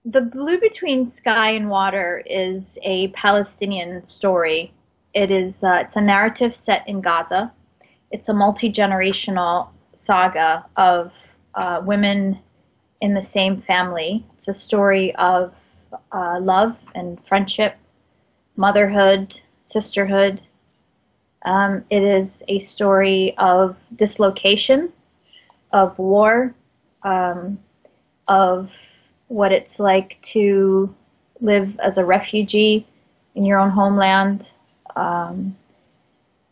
The Blue Between Sky and Water is a Palestinian story. It's a narrative set in Gaza. It's a multi-generational saga of women in the same family. It's a story of love and friendship, motherhood, sisterhood. It is a story of dislocation, of war, of what it's like to live as a refugee in your own homeland. Um,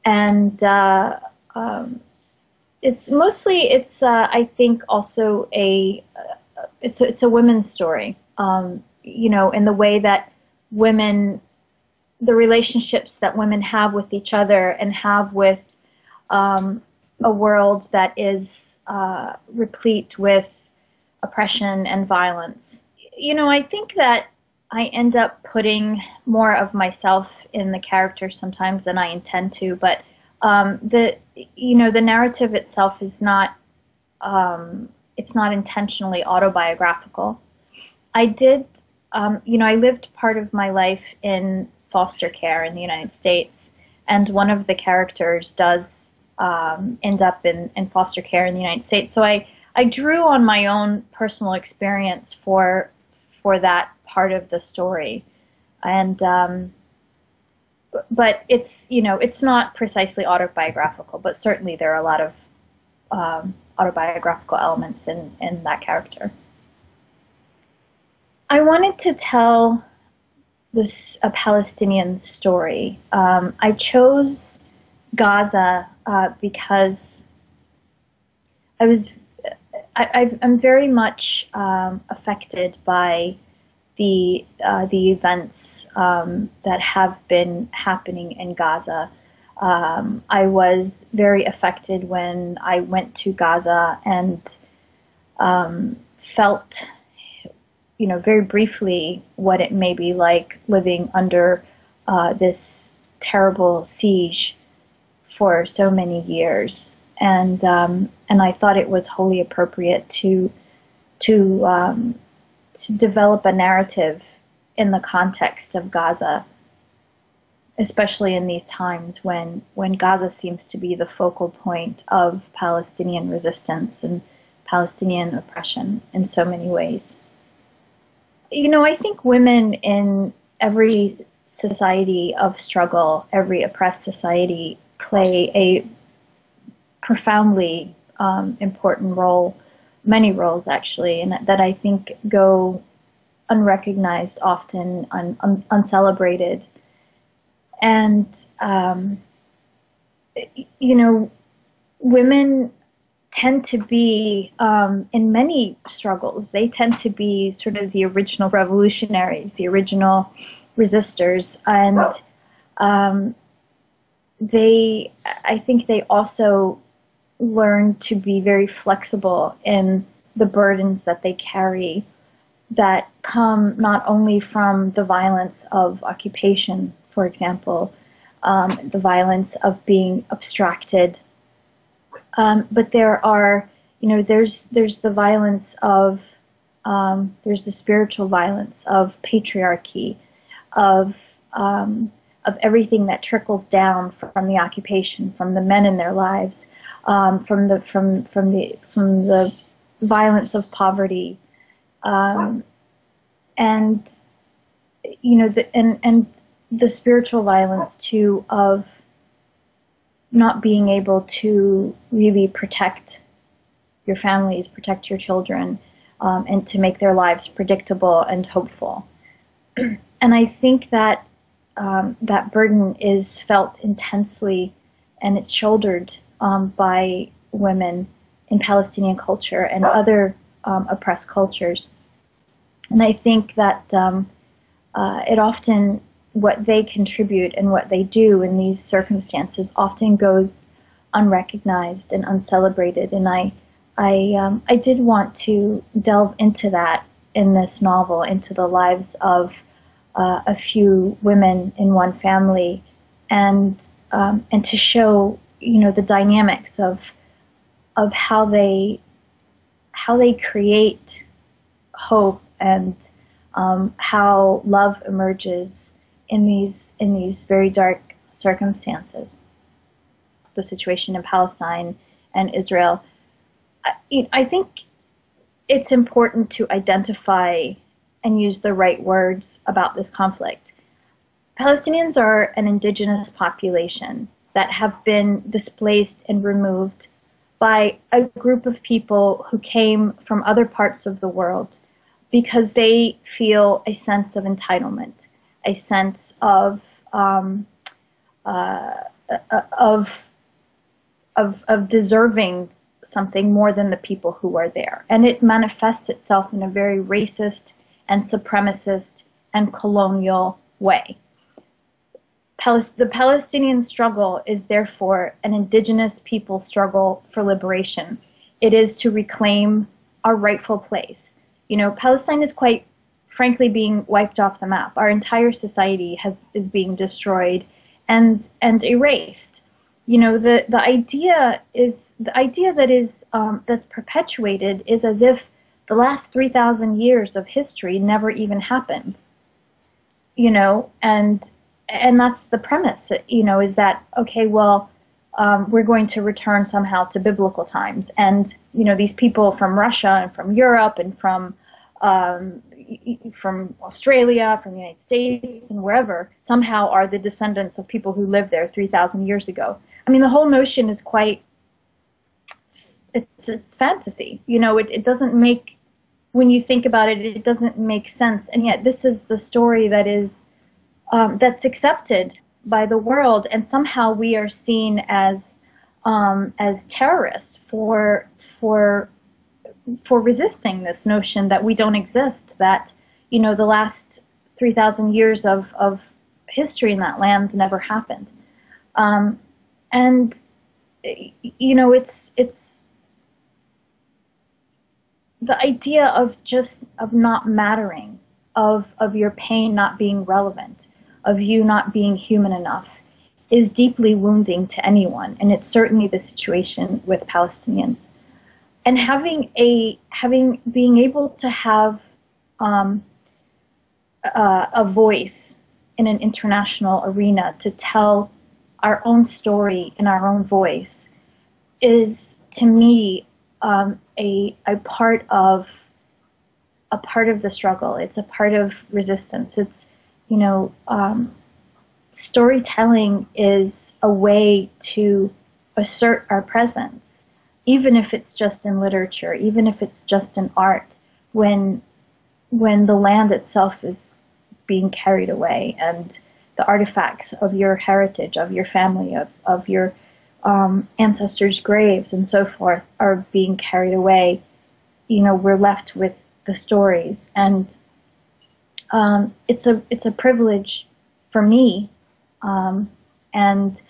and I think also it's a women's story. In the way that women, the relationships that women have with each other and have with a world that is replete with oppression and violence. I think that I end up putting more of myself in the character sometimes than I intend to, but the narrative itself is not it's not intentionally autobiographical. I did I lived part of my life in foster care in the United States, and one of the characters does end up in foster care in the United States. So I drew on my own personal experience for that part of the story, and but it's not precisely autobiographical, but certainly there are a lot of autobiographical elements in that character. I wanted to tell this a Palestinian story. I chose Gaza because I was I'm very much affected by the events that have been happening in Gaza. I was very affected when I went to Gaza and felt, very briefly what it may be like living under this terrible siege for so many years. And I thought it was wholly appropriate to develop a narrative in the context of Gaza, especially in these times when Gaza seems to be the focal point of Palestinian resistance and Palestinian oppression in so many ways. I think women in every society of struggle, every oppressed society, play a profoundly important role, many roles actually, and that I think go unrecognized, often uncelebrated. And, women tend to be, in many struggles, they tend to be sort of the original revolutionaries, the original resistors, and I think they also learn to be very flexible in the burdens that they carry that come not only from the violence of occupation, for example, the violence of being abstracted, but there are, there's the violence of, there's the spiritual violence of patriarchy, of everything that trickles down from the occupation, from the men in their lives, from the violence of poverty, and and the spiritual violence too of not being able to really protect your families, protect your children, and to make their lives predictable and hopeful. And I think that that burden is felt intensely, and it's shouldered by women in Palestinian culture and other oppressed cultures. And I think that it often, what they contribute and what they do in these circumstances often goes unrecognized and uncelebrated. And I did want to delve into that in this novel, into the lives of a few women in one family, and to show the dynamics of how they create hope and how love emerges in these very dark circumstances. The situation in Palestine and Israel. I think it's important to identify and use the right words about this conflict. Palestinians are an indigenous population that have been displaced and removed by a group of people who came from other parts of the world because they feel a sense of entitlement, a sense of deserving something more than the people who are there. And it manifests itself in a very racist and supremacist and colonial way. The Palestinian struggle is therefore an indigenous people struggle for liberation. It is to reclaim our rightful place. You know, Palestine is quite frankly being wiped off the map. Our entire society is being destroyed and erased. You know, the idea that's perpetuated is as if the last 3,000 years of history never even happened. You know, and that's the premise. You know, is that okay? Well, we're going to return somehow to biblical times, and you know, these people from Russia and from Europe and from Australia, from the United States, and wherever somehow are the descendants of people who lived there 3,000 years ago. I mean, the whole notion is quite, it's fantasy. You know, it doesn't make, when you think about it, it doesn't make sense. And yet this is the story that is, that's accepted by the world, and somehow we are seen as terrorists for resisting this notion that we don't exist, that, you know, the last 3,000 years of history in that land never happened. And, you know, it's the idea of not mattering, of your pain not being relevant, of you not being human enough, is deeply wounding to anyone, and it's certainly the situation with Palestinians. And being able to have a voice in an international arena to tell our own story in our own voice is, to me, a part of the struggle. It's a part of resistance. It's, you know, storytelling is a way to assert our presence, even if it's just in literature, even if it's just in art, when the land itself is being carried away and the artifacts of your heritage, of your family, of your ancestors' graves and so forth are being carried away. You know, we're left with the stories, and it's a privilege for me, and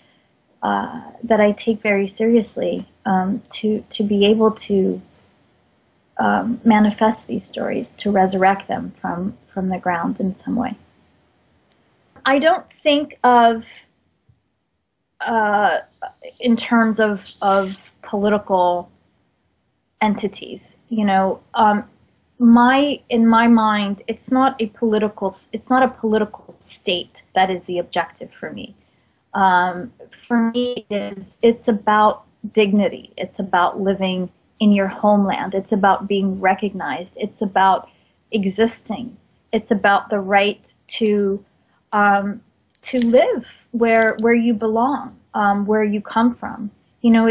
that I take very seriously, to be able to manifest these stories, to resurrect them from the ground in some way. I don't think of in terms of political entities. You know, in my mind, it's not a political state that is the objective for me. For me, it's about dignity. It's about living in your homeland. It's about being recognized. It's about existing. It's about the right to live where you belong, where you come from. You know,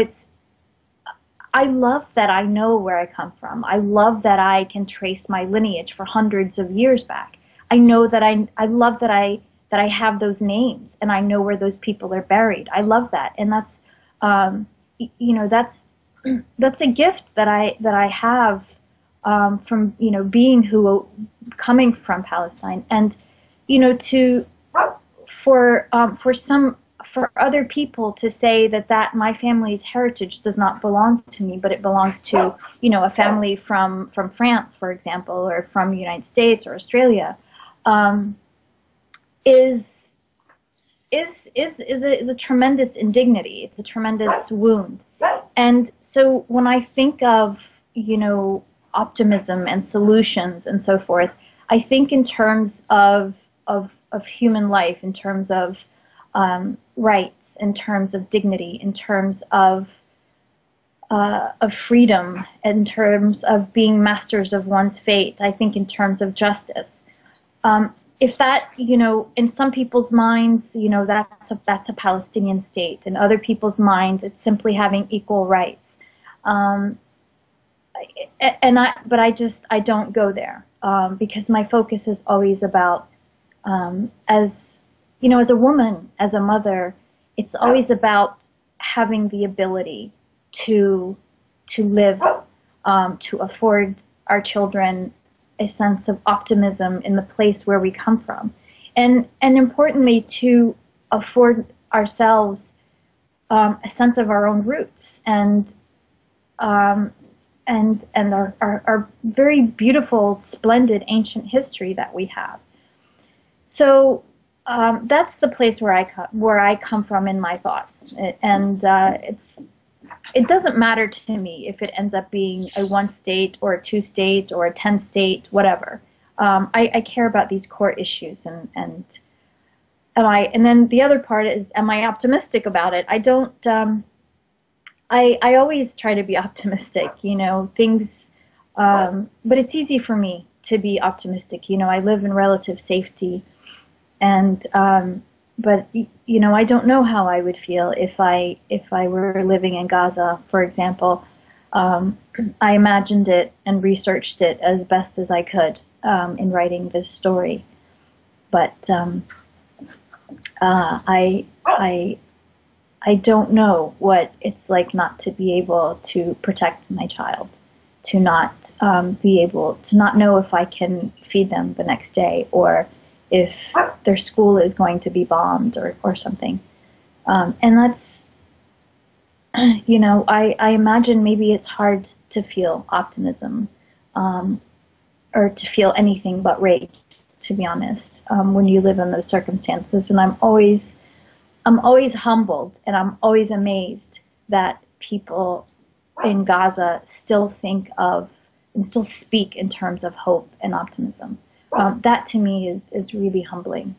I love that I know where I come from. I love that I can trace my lineage for hundreds of years back. I know that I love that I have those names, and I know where those people are buried. I love that, and that's you know, that's a gift that I have from, you know, coming from Palestine, and you know, for other people to say that my family's heritage does not belong to me, but it belongs to, you know, a family from France, for example, or from the United States or Australia, is a tremendous indignity. It's a tremendous wound. And so when I think of, you know, optimism and solutions and so forth, I think in terms of human life, in terms of rights, in terms of dignity, in terms of freedom, in terms of being masters of one's fate. I think in terms of justice. If that, in some people's minds, that's a Palestinian state. In other people's minds, it's simply having equal rights. But I don't go there because my focus is always about, as a woman, as a mother, it's always about having the ability to live, to afford our children a sense of optimism in the place where we come from, and importantly to afford ourselves a sense of our own roots and our very beautiful, splendid ancient history that we have. So that's the place where I come from in my thoughts, and it doesn't matter to me if it ends up being a 1-state or a 2-state or a 10-state, whatever. I care about these core issues, and then the other part is, am I optimistic about it? I don't. I always try to be optimistic, things, but it's easy for me to be optimistic. I live in relative safety, and but I don't know how I would feel if I were living in Gaza, for example. I imagined it and researched it as best as I could in writing this story, but I don't know what it's like not to be able to protect my child, to not be able to not know if I can feed them the next day, or if their school is going to be bombed or something. And that's, I imagine maybe it's hard to feel optimism or to feel anything but rage, to be honest, when you live in those circumstances. And I'm always humbled, and I'm always amazed that people in Gaza still think of and still speak in terms of hope and optimism. That to me is really humbling.